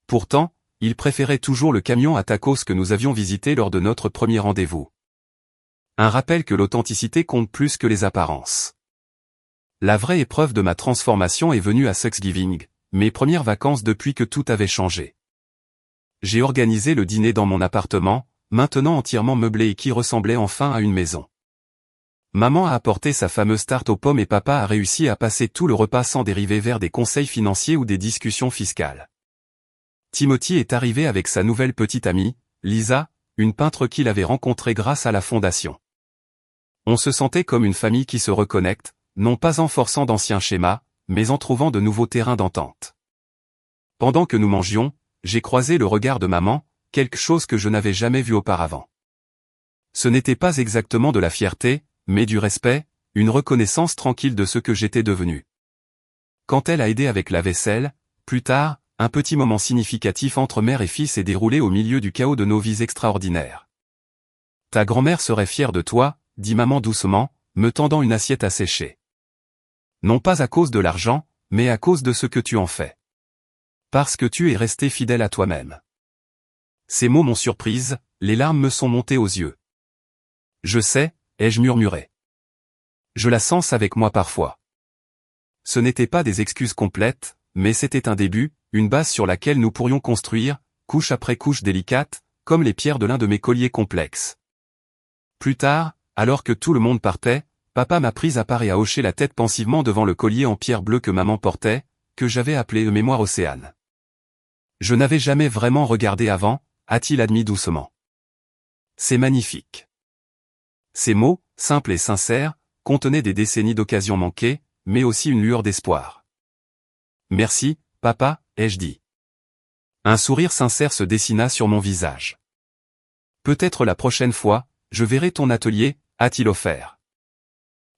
Pourtant, il préférait toujours le camion à tacos que nous avions visité lors de notre premier rendez-vous. Un rappel que l'authenticité compte plus que les apparences. La vraie épreuve de ma transformation est venue à Thanksgiving, mes premières vacances depuis que tout avait changé. J'ai organisé le dîner dans mon appartement, maintenant entièrement meublé et qui ressemblait enfin à une maison. Maman a apporté sa fameuse tarte aux pommes et papa a réussi à passer tout le repas sans dériver vers des conseils financiers ou des discussions fiscales. Timothy est arrivé avec sa nouvelle petite amie, Lisa, une peintre qu'il avait rencontrée grâce à la fondation. On se sentait comme une famille qui se reconnecte, non pas en forçant d'anciens schémas, mais en trouvant de nouveaux terrains d'entente. Pendant que nous mangions, j'ai croisé le regard de maman, quelque chose que je n'avais jamais vu auparavant. Ce n'était pas exactement de la fierté, mais du respect, une reconnaissance tranquille de ce que j'étais devenu. Quand elle a aidé avec la vaisselle, plus tard, un petit moment significatif entre mère et fils s'est déroulé au milieu du chaos de nos vies extraordinaires. Ta grand-mère serait fière de toi, dit maman doucement, me tendant une assiette à sécher. Non pas à cause de l'argent, mais à cause de ce que tu en fais. Parce que tu es resté fidèle à toi-même. Ces mots m'ont surprise, les larmes me sont montées aux yeux. Je sais, ai-je murmuré. Je la sens avec moi parfois. Ce n'étaient pas des excuses complètes, mais c'était un début, une base sur laquelle nous pourrions construire, couche après couche délicate, comme les pierres de l'un de mes colliers complexes. Plus tard, alors que tout le monde partait, papa m'a prise à part et a hoché la tête pensivement devant le collier en pierre bleue que maman portait, que j'avais appelé Mémoire Océane. Je n'avais jamais vraiment regardé avant, a-t-il admis doucement. C'est magnifique. Ces mots, simples et sincères, contenaient des décennies d'occasions manquées, mais aussi une lueur d'espoir. Merci, papa, ai-je dit. Un sourire sincère se dessina sur mon visage. Peut-être la prochaine fois, je verrai ton atelier, a-t-il offert.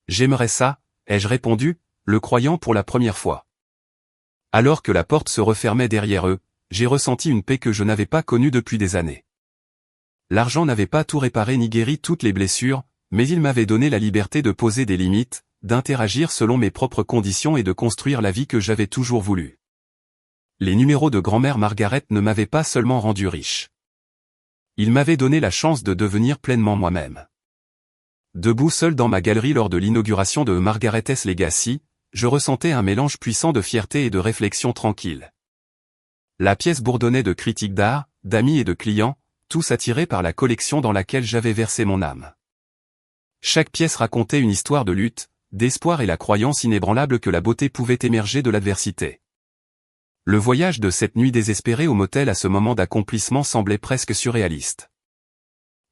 J'aimerais ça, ai-je répondu, le croyant pour la première fois. Alors que la porte se refermait derrière eux, j'ai ressenti une paix que je n'avais pas connue depuis des années. L'argent n'avait pas tout réparé ni guéri toutes les blessures, mais il m'avait donné la liberté de poser des limites, d'interagir selon mes propres conditions et de construire la vie que j'avais toujours voulu. Les numéros de grand-mère Margaret ne m'avaient pas seulement rendu riche. Ils m'avaient donné la chance de devenir pleinement moi-même. Debout seul dans ma galerie lors de l'inauguration de Margaret S. Legacy, je ressentais un mélange puissant de fierté et de réflexion tranquille. La pièce bourdonnait de critiques d'art, d'amis et de clients, tous attirés par la collection dans laquelle j'avais versé mon âme. Chaque pièce racontait une histoire de lutte, d'espoir et la croyance inébranlable que la beauté pouvait émerger de l'adversité. Le voyage de cette nuit désespérée au motel à ce moment d'accomplissement semblait presque surréaliste.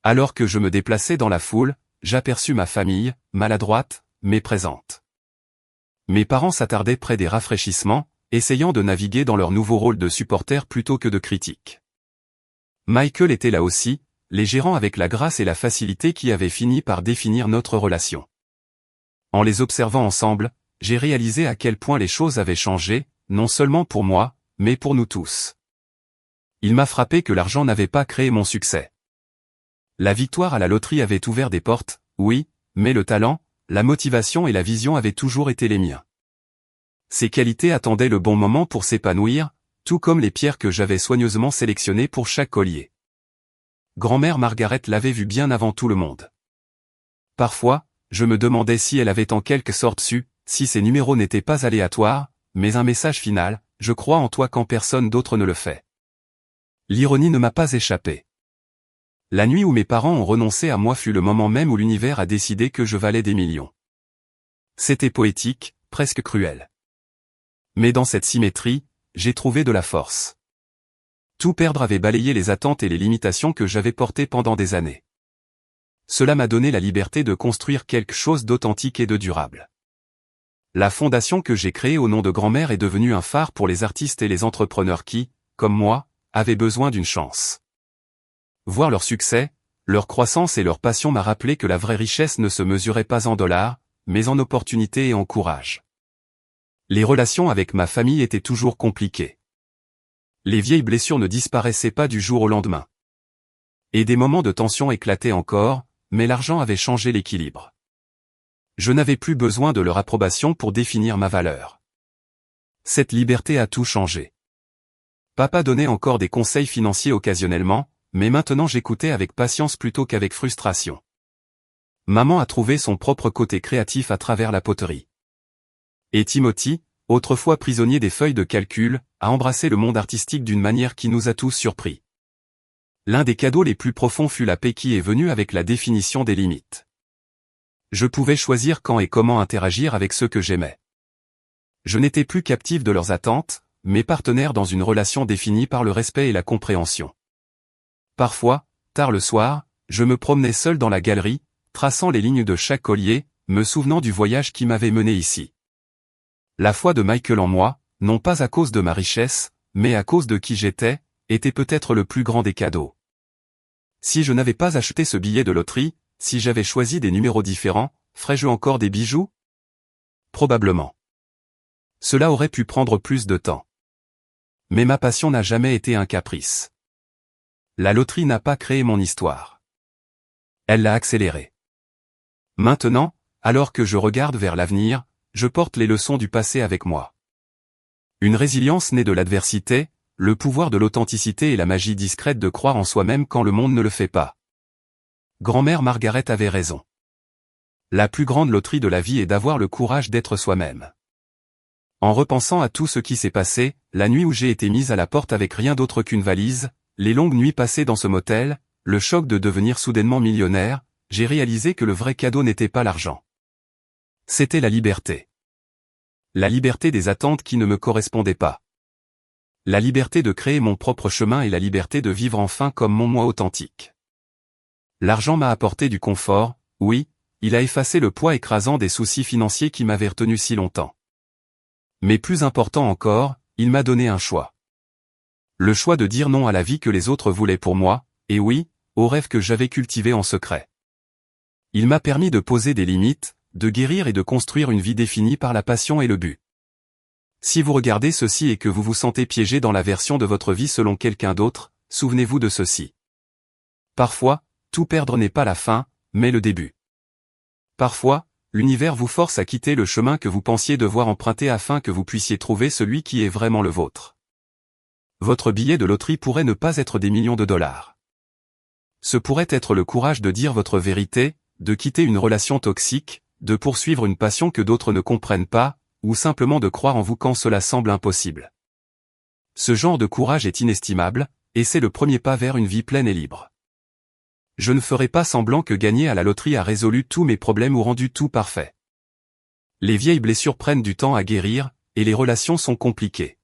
Alors que je me déplaçais dans la foule, j'aperçus ma famille, maladroite, mais présente. Mes parents s'attardaient près des rafraîchissements, essayant de naviguer dans leur nouveau rôle de supporters plutôt que de critiques. Michael était là aussi, les gérant avec la grâce et la facilité qui avaient fini par définir notre relation. En les observant ensemble, j'ai réalisé à quel point les choses avaient changé, non seulement pour moi, mais pour nous tous. Il m'a frappé que l'argent n'avait pas créé mon succès. La victoire à la loterie avait ouvert des portes, oui, mais le talent, la motivation et la vision avaient toujours été les miens. Ces qualités attendaient le bon moment pour s'épanouir, tout comme les pierres que j'avais soigneusement sélectionnées pour chaque collier. Grand-mère Margaret l'avait vu bien avant tout le monde. Parfois, je me demandais si elle avait en quelque sorte su, si ces numéros n'étaient pas aléatoires, mais un message final, je crois en toi quand personne d'autre ne le fait. L'ironie ne m'a pas échappé. La nuit où mes parents ont renoncé à moi fut le moment même où l'univers a décidé que je valais des millions. C'était poétique, presque cruel. Mais dans cette symétrie, j'ai trouvé de la force. Tout perdre avait balayé les attentes et les limitations que j'avais portées pendant des années. Cela m'a donné la liberté de construire quelque chose d'authentique et de durable. La fondation que j'ai créée au nom de grand-mère est devenue un phare pour les artistes et les entrepreneurs qui, comme moi, avaient besoin d'une chance. Voir leur succès, leur croissance et leur passion m'a rappelé que la vraie richesse ne se mesurait pas en dollars, mais en opportunités et en courage. Les relations avec ma famille étaient toujours compliquées. Les vieilles blessures ne disparaissaient pas du jour au lendemain. Et des moments de tension éclataient encore, mais l'argent avait changé l'équilibre. Je n'avais plus besoin de leur approbation pour définir ma valeur. Cette liberté a tout changé. Papa donnait encore des conseils financiers occasionnellement, mais maintenant j'écoutais avec patience plutôt qu'avec frustration. Maman a trouvé son propre côté créatif à travers la poterie. Et Timothy, autrefois prisonnier des feuilles de calcul, a embrassé le monde artistique d'une manière qui nous a tous surpris. L'un des cadeaux les plus profonds fut la paix qui est venue avec la définition des limites. Je pouvais choisir quand et comment interagir avec ceux que j'aimais. Je n'étais plus captif de leurs attentes, mais partenaire dans une relation définie par le respect et la compréhension. Parfois, tard le soir, je me promenais seul dans la galerie, traçant les lignes de chaque collier, me souvenant du voyage qui m'avait mené ici. La foi de Michael en moi, non pas à cause de ma richesse, mais à cause de qui j'étais, était peut-être le plus grand des cadeaux. Si je n'avais pas acheté ce billet de loterie, si j'avais choisi des numéros différents, ferais-je encore des bijoux? Probablement. Cela aurait pu prendre plus de temps. Mais ma passion n'a jamais été un caprice. La loterie n'a pas créé mon histoire. Elle l'a accélérée. Maintenant, alors que je regarde vers l'avenir, je porte les leçons du passé avec moi. Une résilience née de l'adversité, le pouvoir de l'authenticité et la magie discrète de croire en soi-même quand le monde ne le fait pas. Grand-mère Margaret avait raison. La plus grande loterie de la vie est d'avoir le courage d'être soi-même. En repensant à tout ce qui s'est passé, la nuit où j'ai été mise à la porte avec rien d'autre qu'une valise, les longues nuits passées dans ce motel, le choc de devenir soudainement millionnaire, j'ai réalisé que le vrai cadeau n'était pas l'argent. C'était la liberté. La liberté des attentes qui ne me correspondaient pas. La liberté de créer mon propre chemin et la liberté de vivre enfin comme mon moi authentique. L'argent m'a apporté du confort, oui, il a effacé le poids écrasant des soucis financiers qui m'avaient retenu si longtemps. Mais plus important encore, il m'a donné un choix. Le choix de dire non à la vie que les autres voulaient pour moi, et oui, aux rêves que j'avais cultivés en secret. Il m'a permis de poser des limites, de guérir et de construire une vie définie par la passion et le but. Si vous regardez ceci et que vous vous sentez piégé dans la version de votre vie selon quelqu'un d'autre, souvenez-vous de ceci. Parfois, tout perdre n'est pas la fin, mais le début. Parfois, l'univers vous force à quitter le chemin que vous pensiez devoir emprunter afin que vous puissiez trouver celui qui est vraiment le vôtre. Votre billet de loterie pourrait ne pas être des millions de dollars. Ce pourrait être le courage de dire votre vérité, de quitter une relation toxique, de poursuivre une passion que d'autres ne comprennent pas, ou simplement de croire en vous quand cela semble impossible. Ce genre de courage est inestimable, et c'est le premier pas vers une vie pleine et libre. Je ne ferai pas semblant que gagner à la loterie a résolu tous mes problèmes ou rendu tout parfait. Les vieilles blessures prennent du temps à guérir, et les relations sont compliquées.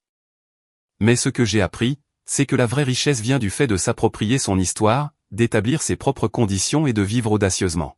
Mais ce que j'ai appris, c'est que la vraie richesse vient du fait de s'approprier son histoire, d'établir ses propres conditions et de vivre audacieusement.